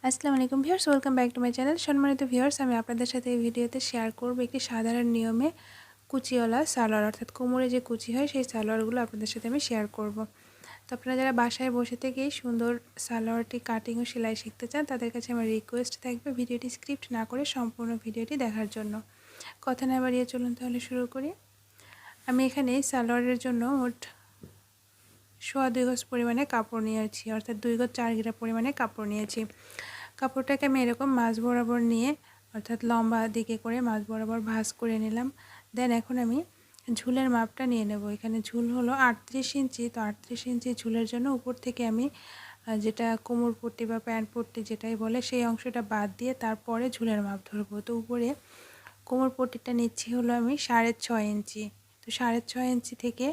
আসসালামু আলাইকুম viewers, welcome back to my channel. সম্মানিত ভিউয়ার্স, আমি আপনাদের সাথে এই ভিডিওতে শেয়ার করব একটি সাধারণ নিয়মে কুচিওয়ালা সালোয়ার, অর্থাৎ কোমরে যে কুচি হয় সেই সালোয়ারগুলো আপনাদের সাথে আমি শেয়ার করব। তো আপনারা যারা বাসায় বসে থেকেই সুন্দর সালোয়ারটি কাটিং ও সেলাই শিখতে চান, তাদের কাছে আমার রিকোয়েস্ট থাকবে ভিডিওটি স্ক্রিপ্ট না করে সম্পূর্ণ ভিডিওটি দেখার জন্য। কথা না বাড়িয়ে চলুন তাহলে শুরু করি। আমি এখানে সালোয়ারের জন্য মোট 2.5 গজ পরিমাণে কাপড় নিয়েছি, অর্থাৎ 2 গজ 4 গিরা পরিমাণে কাপড় নিয়েছি। কাপড়টাকে আমি এরকম মাঝ বরাবর নিয়ে, অর্থাৎ লম্বা দিকে করে মাঝ বরাবর ভাঁজ করে নিলাম। দেন এখন আমি ঝুলের মাপটা নিয়ে নেব। এখানে ঝুল হলো 38 ইঞ্চি। তো 38 ইঞ্চি ঝুলের জন্য উপর থেকে আমি যেটা কোমর পট্টি বা প্যান্ট পট্টি যেটাই বলে সেই অংশটা বাদ দিয়ে তারপরে ঝুলের মাপ ধরবো। তো উপরে কোমর পট্টিটা নিচ্ছি হলো আমি 6.5 ইঞ্চি। তো 6.5 ইঞ্চি থেকে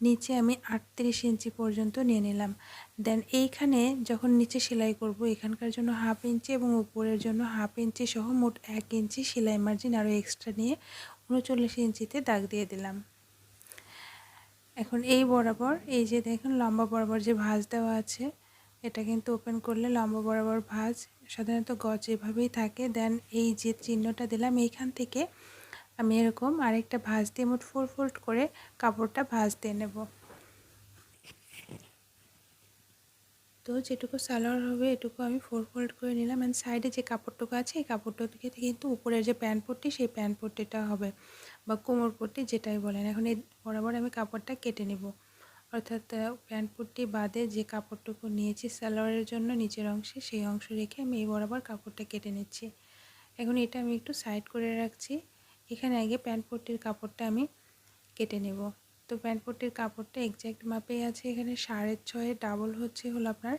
নিচে আমি 38 ইঞ্চি পর্যন্ত নিয়ে নিলাম। দেন এইখানে যখন নিচে সেলাই করব, এখানকার জন্য 1/2 ইঞ্চি এবং উপরের জন্য 1/2 ইঞ্চি সহ মোট 1 ইঞ্চি সেলাই মার্জিন আরও এক্সট্রা নিয়ে 39 ইঞ্চিতে দাগ দিয়ে দিলাম। এখন এই বরাবর, এই যে দেখুন লম্বা বরাবর যে ভাঁজ দেওয়া আছে, এটা কিন্তু ওপেন করলে লম্বা বরাবর ভাঁজ সাধারণত গজ এভাবেই থাকে। দেন এই যে চিহ্নটা দিলাম, এইখান থেকে আমি এরকম আরেকটা ভাঁজ দিয়ে মোট 4 ফোল্ড করে কাপড়টা ভাঁজ দিয়ে নেব। তো যেটুকু সালোয়ার হবে এটুকু আমি 4 ফোল্ড করে নিলাম। অ্যান্ড সাইডে যে কাপড়টুকু আছে এই কাপড়টুকু কিন্তু উপরের যে প্যান্ট পট্টি সেই প্যান্ট পট্টিটা হবে, বা কোমর পট্টি যেটাই বলেন। এখন এই বরাবর আমি কাপড়টা কেটে নেব, অর্থাৎ প্যান্ট পট্টি বাদে যে কাপড়টুকু নিয়েছি সালোয়ারের জন্য নিচের অংশে, সেই অংশ রেখে আমি এই বরাবর কাপড়টা কেটে নিচ্ছি। এখন এটা আমি একটু সাইড করে রাখছি। এখানে আগে প্যান্ট পট্টির কাপড়টা আমি কেটে নেব। তো প্যান্ট পট্টির কাপড়টা এক্স্যাক্ট মাপেই আছে। এখানে 6.5 ডাবল হচ্ছে হলো আপনার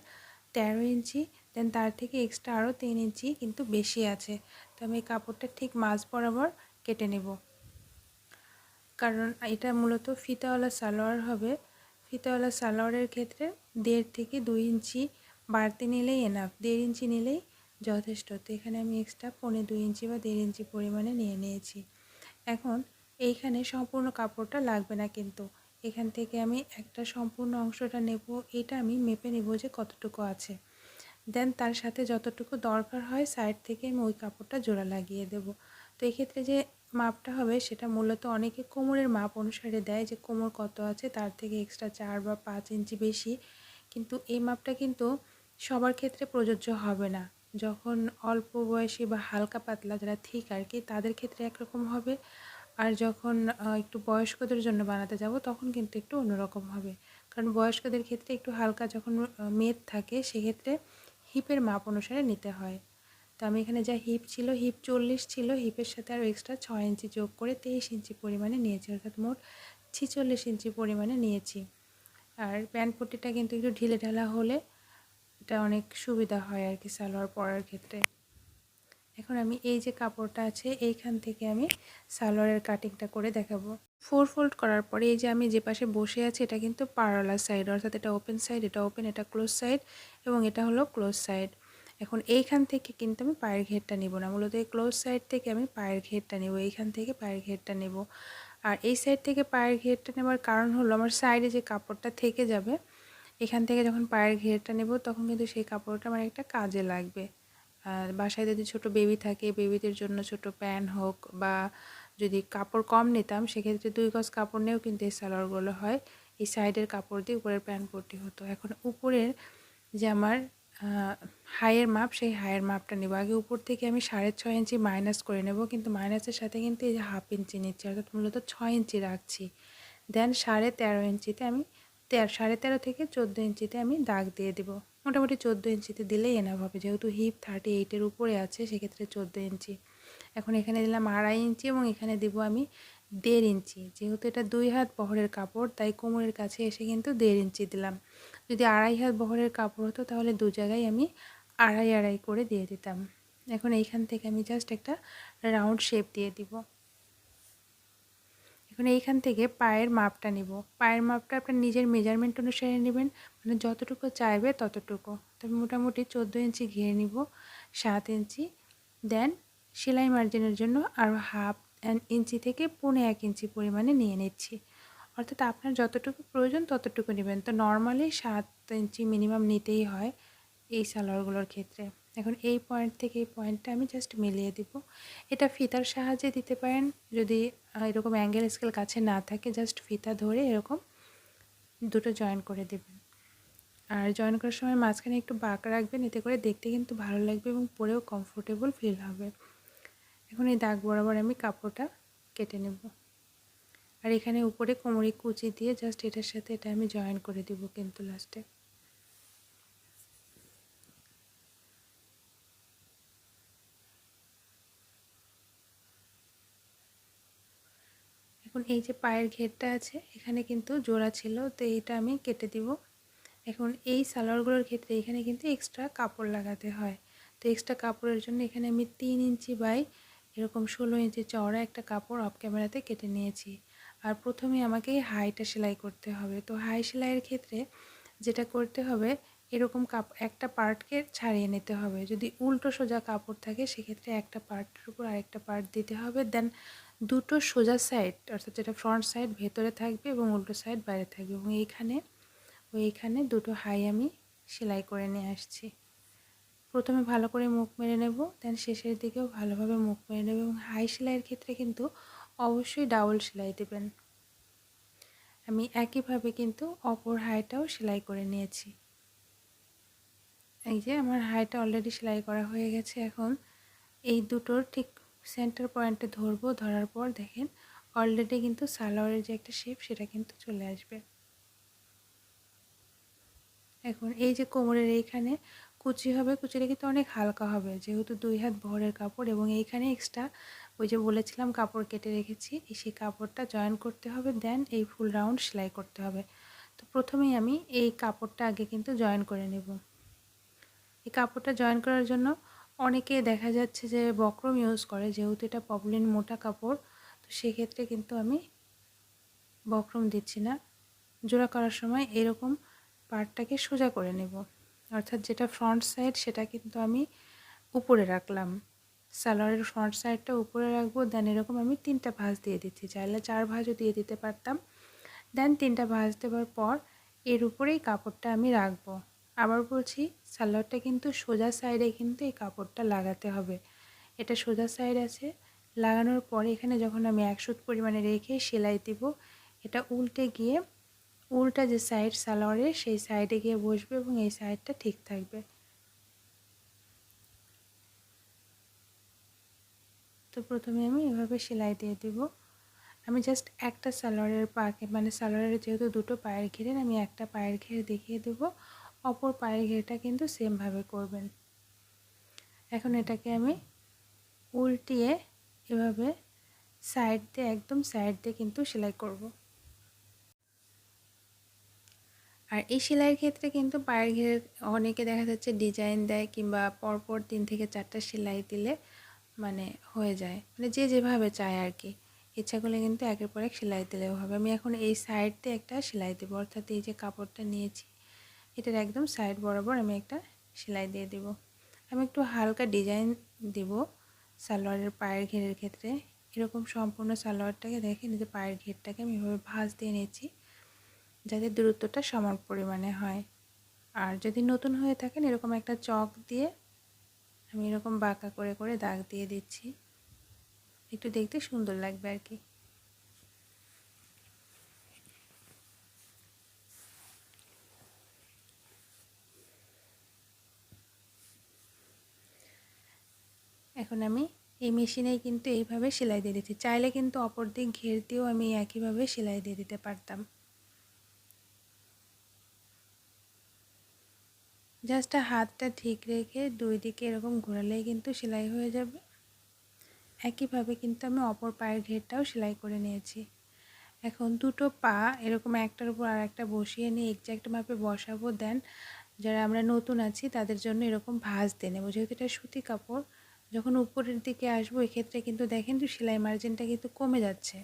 13 ইঞ্চি। দেন তার থেকে এক্সট্রা আরও 3 ইঞ্চি কিন্তু বেশি আছে। তো আমি এই কাপড়টা ঠিক মাঝ বরাবর কেটে নেব, কারণ এটা মূলত ফিতাওয়ালা সালোয়ার হবে। ফিতাওয়ালা সালোয়ারের ক্ষেত্রে 1.5 থেকে 2 ইঞ্চি বাড়তি নিলেই এনাফ, 1.5 ইঞ্চি নিলেই যথেষ্ট। তো এখানে আমি এক্সট্রা 2.25 ইঞ্চি বা 1.5 ইঞ্চি পরিমাণে নিয়ে নিয়েছি। এখন এইখানে সম্পূর্ণ কাপড়টা লাগবে না, কিন্তু এখান থেকে আমি একটা সম্পূর্ণ অংশটা নেব। এটা আমি মেপে নেব যে কতটুকু আছে। দেন তার সাথে যতটুকু দরকার হয় সাইড থেকে আমি ওই কাপড়টা জোড়া লাগিয়ে দেব। তো এক্ষেত্রে যে মাপটা হবে সেটা মূলত অনেকে কোমরের মাপ অনুসারে দেয়, যে কোমর কত আছে তার থেকে এক্সট্রা 4 বা 5 ইঞ্চি বেশি। কিন্তু এই মাপটা কিন্তু সবার ক্ষেত্রে প্রযোজ্য হবে না। যখন অল্প বয়সী বা হালকা পাতলা যারা ঠিক আর কি, তাদের ক্ষেত্রে একরকম হবে। আর যখন একটু বয়স্কদের জন্য বানাতে যাব তখন কিন্তু একটু অন্যরকম হবে। কারণ বয়স্কদের ক্ষেত্রে একটু হালকা যখন মেদ থাকে, সেক্ষেত্রে হিপের মাপ অনুসারে নিতে হয়। তো আমি এখানে যা হিপ ছিল, হিপ 40 ছিল, হিপের সাথে আরও এক্সট্রা 6 ইঞ্চি যোগ করে 23 ইঞ্চি পরিমাণে নিয়েছি, অর্থাৎ মোট 46 ইঞ্চি পরিমাণে নিয়েছি। আর প্যান্ট পট্টিটা কিন্তু একটু ঢিলে ঢালা হলে এটা অনেক সুবিধা হয় আর কি সালোয়ার পরার ক্ষেত্রে। এখন আমি এই যে কাপড়টা আছে এইখান থেকে আমি সালোয়ারের কাটিংটা করে দেখাবো। 4 ফোল্ড করার পরে এই যে আমি যে পাশে বসে আছি এটা কিন্তু পারালা সাইড, অর্থাৎ এটা ওপেন সাইড, এটা ওপেন, এটা ক্লোজ সাইড এবং এটা হলো ক্লোজ সাইড। এখন এইখান থেকে কিন্তু আমি পায়ের ঘেরটা নেব না, মূলত এই ক্লোজ সাইড থেকে আমি পায়ের ঘেরটা নেব, এইখান থেকে পায়ের ঘেরটা নেব। আর এই সাইড থেকে পায়ের ঘেরটা নেওয়ার কারণ হলো আমার সাইডে যে কাপড়টা থেকে যাবে, এখান থেকে যখন পায়ের ঘেরটা নেব তখন কিন্তু সেই কাপড়টা আমার একটা কাজে লাগবে। আর বাসায় যদি ছোট বেবি থাকে, বেবিদের জন্য ছোট প্যান্ট হোক, বা যদি কাপড় কম নিতাম সেক্ষেত্রে 2 গজ কাপড় নিয়েও কিন্তু এই সালোয়ারগুলো হয়। এই সাইডের কাপড় দিয়ে উপরের প্যান্ট পট্টি হতো। এখন উপরের যে আমার হাইয়ের মাপ, সেই হাইয়ের মাপটা নেব। আগে উপর থেকে আমি 6.5 ইঞ্চি মাইনাস করে নেব, কিন্তু মাইনাসের সাথে কিন্তু এই যে 1/2 ইঞ্চি নিচ্ছি, অর্থাৎ মূলত 6 ইঞ্চি রাখছি। দেন 13.5 ইঞ্চিতে আমি 13.5 থেকে 14 ইঞ্চিতে আমি দাগ দিয়ে দেব। মোটামুটি 14 ইঞ্চিতে দিলেই এনাফ হবে, যেহেতু হিপ 38-এর উপরে আছে, সেক্ষেত্রে 14 ইঞ্চি। এখন এখানে দিলাম 2.5 ইঞ্চি এবং এখানে দেব আমি 1.5 ইঞ্চি। যেহেতু এটা 2 হাত বহরের কাপড়, তাই কোমরের কাছে এসে কিন্তু 1.5 ইঞ্চি দিলাম। যদি 2.5 হাত বহরের কাপড় হতো তাহলে দু জায়গায় আমি 2.5 করে দিয়ে দিতাম। এখন এইখান থেকে আমি জাস্ট একটা রাউন্ড শেপ দিয়ে দিব। এখন এইখান থেকে পায়ের মাপটা নিব। পায়ের মাপটা আপনার নিজের মেজারমেন্ট অনুসারে নেবেন, মানে যতটুকু চাইবে ততটুকু। তবে মোটামুটি 14 ইঞ্চি ঘিরে নিব, 7 ইঞ্চি। দেন সেলাই মার্জিনের জন্য আরও 1/2 ইঞ্চি থেকে 1.25 ইঞ্চি পরিমাণে নিয়ে নিচ্ছি, অর্থাৎ আপনার যতটুকু প্রয়োজন ততটুকু নেবেন। তো নর্মালি 7 ইঞ্চি মিনিমাম নিতেই হয় এই সালোয়ারগুলোর ক্ষেত্রে। এখন এই পয়েন্ট থেকে এই পয়েন্টটা আমি জাস্ট মিলিয়ে দিব। এটা ফিতার সাহায্যে দিতে পারেন, যদি এরকম অ্যাঙ্গেল স্কেল কাছে না থাকে জাস্ট ফিতা ধরে এরকম দুটো জয়েন করে দেবেন। আর জয়েন করার সময় মাঝখানে একটু বাঁক রাখবেন, এতে করে দেখতে কিন্তু ভালো লাগবে এবং পরেও কমফোর্টেবল ফিল হবে। এখন এই দাগ বরাবর আমি কাপড়টা কেটে নেব। আর এখানে উপরে কোমরে কুচি দিয়ে জাস্ট এটার সাথে এটা আমি জয়েন করে দিব কিন্তু লাস্টে। এখন এই যে পায়ের ঘেরটা আছে এখানে কিন্তু জোড়া ছিল, তো এইটা আমি কেটে দিব। এখন এই সালোয়ারগুলোর ক্ষেত্রে এখানে কিন্তু এক্সট্রা কাপড় লাগাতে হয়, তো এক্সট্রা কাপড়ের জন্য এখানে আমি 3 ইঞ্চি বাই এরকম 16 ইঞ্চি চওড়া একটা কাপড় অফ ক্যামেরাতে কেটে নিয়েছি। আর প্রথমে আমাকে হাইটা সেলাই করতে হবে। তো হাই সেলাইয়ের ক্ষেত্রে যেটা করতে হবে, এরকম একটা পার্টকে ছাড়িয়ে নিতে হবে। যদি উল্টো সোজা কাপড় থাকে সেক্ষেত্রে একটা পার্টের উপর আরেকটা পার্ট দিতে হবে, দেন দুটো সোজা সাইড অর্থাৎ যেটা ফ্রন্ট সাইড ভেতরে থাকবে এবং উল্টো সাইড বাইরে থাকবে, এবং এইখানে দুটো হাই আমি সেলাই করে নিয়ে আসছি। প্রথমে ভালো করে মুখ মেরে নেব, দেন শেষের দিকেও ভালোভাবে মুখ মেরে নেব। এবং হাই সেলাইয়ের ক্ষেত্রে কিন্তু অবশ্যই ডাবল সেলাই দেবেন। আমি একইভাবে কিন্তু অপর হাইটাও সেলাই করে নিয়েছি। এই যে আমার হাইটা অলরেডি সেলাই করা হয়ে গেছে। এখন এই দুটোর ঠিক সেন্টার পয়েন্টে ধরবো, ধরার পর দেখেন অলরেডি কিন্তু সালোয়ারের যে একটা শেপ সেটা কিন্তু চলে আসবে। এখন এই যে কোমরের এইখানে কুচি হবে, কুচিটা কিন্তু অনেক হালকা হবে যেহেতু 2 হাত বহরের কাপড়, এবং এইখানে এক্সট্রা ওই যে বলেছিলাম কাপড় কেটে রেখেছি, সেই কাপড়টা জয়েন করতে হবে, দেন এই ফুল রাউন্ড সেলাই করতে হবে। তো প্রথমেই আমি এই কাপড়টা আগে কিন্তু জয়েন করে নেব। এই কাপড়টা জয়েন করার জন্য অনেকে দেখা যাচ্ছে যে বক্রম ইউজ করে, যেহেতু এটা পপলিন মোটা কাপড়, তো সেক্ষেত্রে কিন্তু আমি বক্রম দিচ্ছি না। জোড়া করার সময় এরকম পার্টটাকে সোজা করে নেব, অর্থাৎ যেটা ফ্রন্ট সাইড সেটা কিন্তু আমি উপরে রাখলাম, সালোয়ারের ফ্রন্ট সাইডটা উপরে রাখবো। দেন এরকম আমি 3টা ভাঁজ দিয়ে দিচ্ছি, চাইলে 4 ভাঁজও দিয়ে দিতে পারতাম। দেন 3টা ভাঁজ দেওয়ার পর এর উপরেই কাপড়টা আমি রাখবো। আবার বলছি, সালোয়ারটা কিন্তু সোজা সাইডে কিন্তু এই কাপড়টা লাগাতে হবে। এটা সোজা সাইড আছে, লাগানোর পরে এখানে যখন আমি 1 সুত পরিমাণে রেখে সেলাই দিব, এটা উল্টে গিয়ে উল্টা যে সাইড সালোয়ারের সেই সাইডে গিয়ে বসবে এবং এই সাইডটা ঠিক থাকবে। তো প্রথমে আমি এভাবে সেলাই দিয়ে দিব। আমি জাস্ট একটা সালোয়ারের পাকে মানে সালোয়ারের যেহেতু দুটো পায়ের ঘেরের, আমি একটা পায়ের ঘের দেখিয়ে দেব, অপর পায়ের ঘেরটা কিন্তু সেমভাবে করবেন। এখন এটাকে আমি উল্টিয়ে এভাবে সাইড দিয়ে একদম সাইড দিয়ে কিন্তু সেলাই করব। আর এই সেলাইয়ের ক্ষেত্রে কিন্তু পায়ের ঘের অনেকে দেখা যাচ্ছে ডিজাইন দেয়, কিংবা পরপর 3 থেকে 4টা সেলাই দিলে মানে হয়ে যায়, মানে যে যেভাবে চায় আর কি, ইচ্ছা করলে কিন্তু একের পর এক সেলাই দিলেও হবে। আমি এখন এই সাইড দিয়ে একটা সেলাই দেবো, অর্থাৎ এই যে কাপড়টা নিয়েছি এটার একদম সাইড বরাবর আমি একটা সেলাই দিয়ে দেব। আমি একটু হালকা ডিজাইন দেব সালোয়ারের পায়ের ঘেরের ক্ষেত্রে। এরকম সম্পূর্ণ সালোয়ারটাকে দেখেন যে পায়ের ঘেরটাকে আমি এভাবে ভাঁজ দিয়ে নিয়েছি যাতে দূরত্বটা সমান পরিমাণে হয়। আর যদি নতুন হয়ে থাকেন এরকম একটা চক দিয়ে আমি এরকম বাঁকা করে করে দাগ দিয়ে দিচ্ছি, একটু দেখতে সুন্দর লাগবে আর কি। এখন আমি এই মেশিনেই কিন্তু এইভাবে সেলাই দিয়ে দিচ্ছি, চাইলে কিন্তু অপর দিক ঘের দিয়েও আমি একইভাবে সেলাই দিয়ে দিতে পারতাম। জাস্ট হাতটা ঠিক রেখে 2 দিকে এরকম ঘোরালেই কিন্তু সেলাই হয়ে যাবে। একইভাবে কিন্তু আমি অপর পায়ের ঘেরটাও সেলাই করে নিয়েছি। এখন দুটো পা এরকম একটার উপর আর একটা বসিয়ে নিয়ে এক্স্যাক্ট মাপে বসাবো। দেন যারা আমরা নতুন আছি তাদের জন্য এরকম ভাঁজ দিয়ে নেবো, যেহেতু এটা সুতি কাপড়। যখন উপরের দিকে আসবো এক্ষেত্রে কিন্তু দেখেন যে সেলাই মার্জিনটা কিন্তু কমে যাচ্ছে।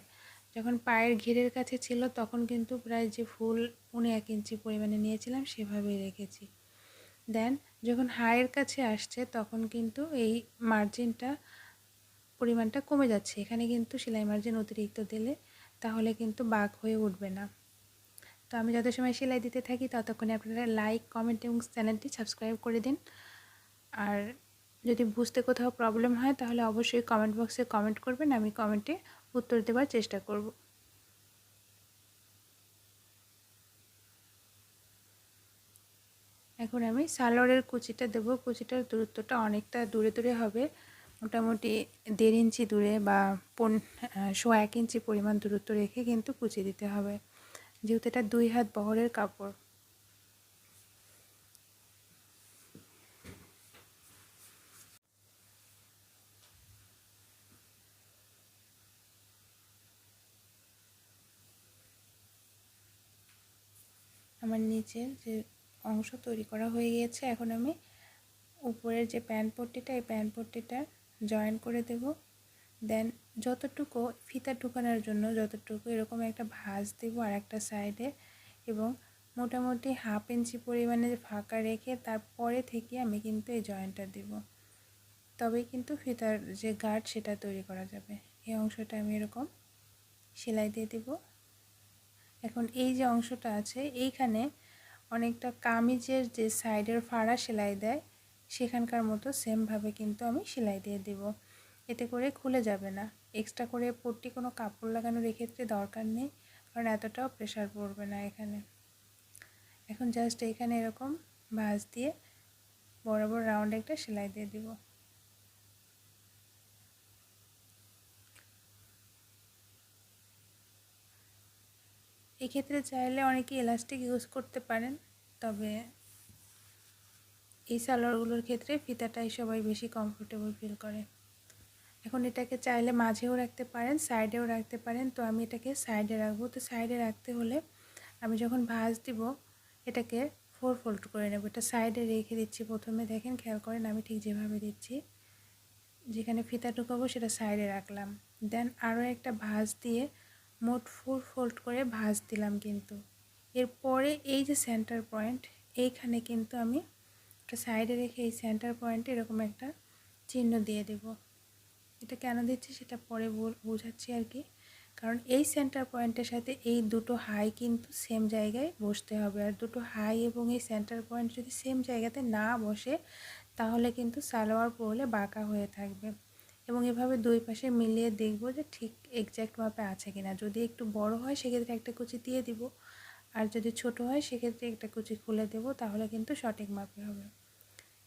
যখন পায়ের ঘেরের কাছে ছিল তখন কিন্তু প্রায় যে ফুল 1.5 ইঞ্চি পরিমাণে নিয়েছিলাম সেভাবেই রেখেছি। দেন যখন হাইয়ের কাছে আসছে তখন কিন্তু এই মার্জিনটা পরিমাণটা কমে যাচ্ছে। এখানে কিন্তু সেলাই মার্জিন অতিরিক্ত দিলে তাহলে কিন্তু বাঁক হয়ে উঠবে না। তো আমি যত সময় সেলাই দিতে থাকি ততক্ষণে আপনারা লাইক, কমেন্ট এবং চ্যানেলটি সাবস্ক্রাইব করে দিন। আর যদি বুঝতে কোথাও প্রবলেম হয় তাহলে অবশ্যই কমেন্ট বক্সে কমেন্ট করবেন, আমি কমেন্টে উত্তর দেওয়ার চেষ্টা করব। এখন আমি সালোয়ারের কুচিটা দেবো। কুচিটার দূরত্বটা অনেকটা দূরে দূরে হবে, মোটামুটি 1.5 ইঞ্চি দূরে বা 1.25 ইঞ্চি পরিমাণ দূরত্ব রেখে কিন্তু কুচি দিতে হবে, যেহেতু এটা 2 হাত বহরের কাপড়। আমার নিচের যে অংশ তৈরি করা হয়ে গিয়েছে, এখন আমি উপরের যে প্যান্ট পট্টিটা, এই প্যান্ট পট্টিটা জয়েন করে দেব। দেন যতটুকু ফিতা ঢুকানোর জন্য যতটুকু এরকম একটা ভাঁজ দেব আর একটা সাইডে, এবং মোটামুটি 1/2 ইঞ্চি পরিমাণে ফাঁকা রেখে তারপরে থেকে আমি কিন্তু এই জয়েন্টটা দেব, তবেই কিন্তু ফিতার যে গার্ড সেটা তৈরি করা যাবে। এই অংশটা আমি এরকম সেলাই দিয়ে দেব। এখন এই যে অংশটা আছে এইখানে অনেকটা কামিজের যে সাইডের ফাড়া সেলাই দেয় সেখানকার মতো সেমভাবে কিন্তু আমি সেলাই দিয়ে দেব, এতে করে খুলে যাবে না। এক্সট্রা করে পট্টি কোনো কাপড় লাগানোর এক্ষেত্রে দরকার নেই, কারণ এতটাও প্রেশার পড়বে না এখানে। এখন জাস্ট এখানে এরকম ভাঁজ দিয়ে বরাবর রাউন্ড একটা সেলাই দিয়ে দিব। এক্ষেত্রে চাইলে অনেকে ইলাস্টিক ইউজ করতে পারেন, তবে এই সালোয়ারগুলোর ক্ষেত্রে ফিতাটাই সবাই বেশি কমফোর্টেবল ফিল করে। এখন এটাকে চাইলে মাঝেও রাখতে পারেন, সাইডেও রাখতে পারেন, তো আমি এটাকে সাইডে রাখবো। তো সাইডে রাখতে হলে আমি যখন ভাঁজ দিব এটাকে 4 ফোল্ড করে নেব। এটা সাইডে রেখে দিচ্ছি প্রথমে, দেখেন খেয়াল করেন আমি ঠিক যেভাবে দিচ্ছি, যেখানে ফিতা ঢুকাবো সেটা সাইডে রাখলাম, দেন আরও একটা ভাঁজ দিয়ে মোট 4 ফোল্ড করে ভাঁজ দিলাম। কিন্তু এরপরে এই যে সেন্টার পয়েন্ট, এইখানে কিন্তু আমি একটা সাইডে রেখে এই সেন্টার পয়েন্টে এরকম একটা চিহ্ন দিয়ে দেব। এটা কেন দিচ্ছি সেটা পরে বোঝাচ্ছি আর কি, কারণ এই সেন্টার পয়েন্টের সাথে এই দুটো হাই কিন্তু সেম জায়গায় বসতে হবে, আর দুটো হাই এবং এই সেন্টার পয়েন্ট যদি সেম জায়গাতে না বসে তাহলে কিন্তু সালোয়ার পরলে বাঁকা হয়ে থাকবে। এবং এভাবে দুই পাশে মিলিয়ে দেখব যে ঠিক এক্স্যাক্ট মাপে আছে কিনা। যদি একটু বড় হয় সেক্ষেত্রে একটা কুচি দিয়ে দিব, আর যদি ছোট হয় সেক্ষেত্রে একটা কুচি খুলে দেব, তাহলে কিন্তু সঠিক মাপে হবে।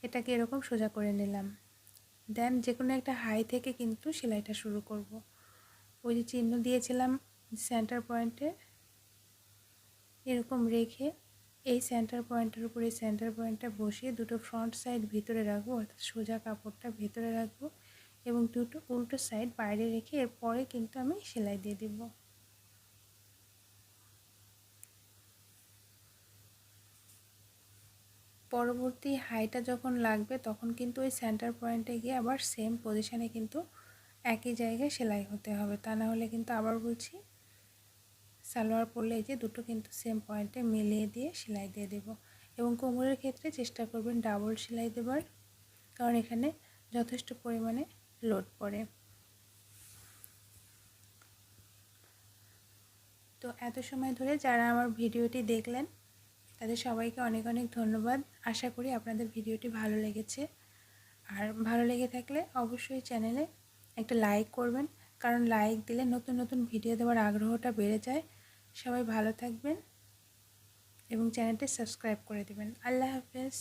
এটাকে এরকম সোজা করে নিলাম, দেন যে কোনো একটা হাই থেকে কিন্তু সেলাইটা শুরু করব। ওই যে চিহ্ন দিয়েছিলাম সেন্টার পয়েন্টে, এরকম রেখে এই সেন্টার পয়েন্টের উপর এই সেন্টার পয়েন্টটা বসিয়ে দুটো ফ্রন্ট সাইড ভিতরে রাখবো, অর্থাৎ সোজা কাপড়টা ভিতরে রাখবো, এবং দুটো উল্টো সাইড বাইরে রেখে এরপরে কিন্তু আমি সেলাই দিয়ে দিব। পরবর্তী হাইটা যখন লাগবে তখন কিন্তু ওই সেন্টার পয়েন্টে গিয়ে আবার সেম পজিশানে কিন্তু একই জায়গায় সেলাই হতে হবে, তা না হলে কিন্তু আবার বলছি সালোয়ার পরলে এই যে দুটো কিন্তু সেম পয়েন্টে মিলিয়ে দিয়ে সেলাই দিয়ে দেব। এবং কোমরের ক্ষেত্রে চেষ্টা করবেন ডাবল সেলাই দেবার, কারণ এখানে যথেষ্ট পরিমাণে লোড পড়ে। তো এত সময় ধরে যারা আমার ভিডিওটি দেখলেন তাদের সবাইকে অনেক অনেক ধন্যবাদ। আশা করি আপনাদের ভিডিওটি ভালো লেগেছে, আর ভালো লেগে থাকলে অবশ্যই চ্যানেলে একটা লাইক করবেন, কারণ লাইক দিলে নতুন নতুন ভিডিও দেওয়ার আগ্রহটা বেড়ে যায়। সবাই ভালো থাকবেন এবং চ্যানেলটি সাবস্ক্রাইব করে দেবেন। আল্লাহ হাফেজ।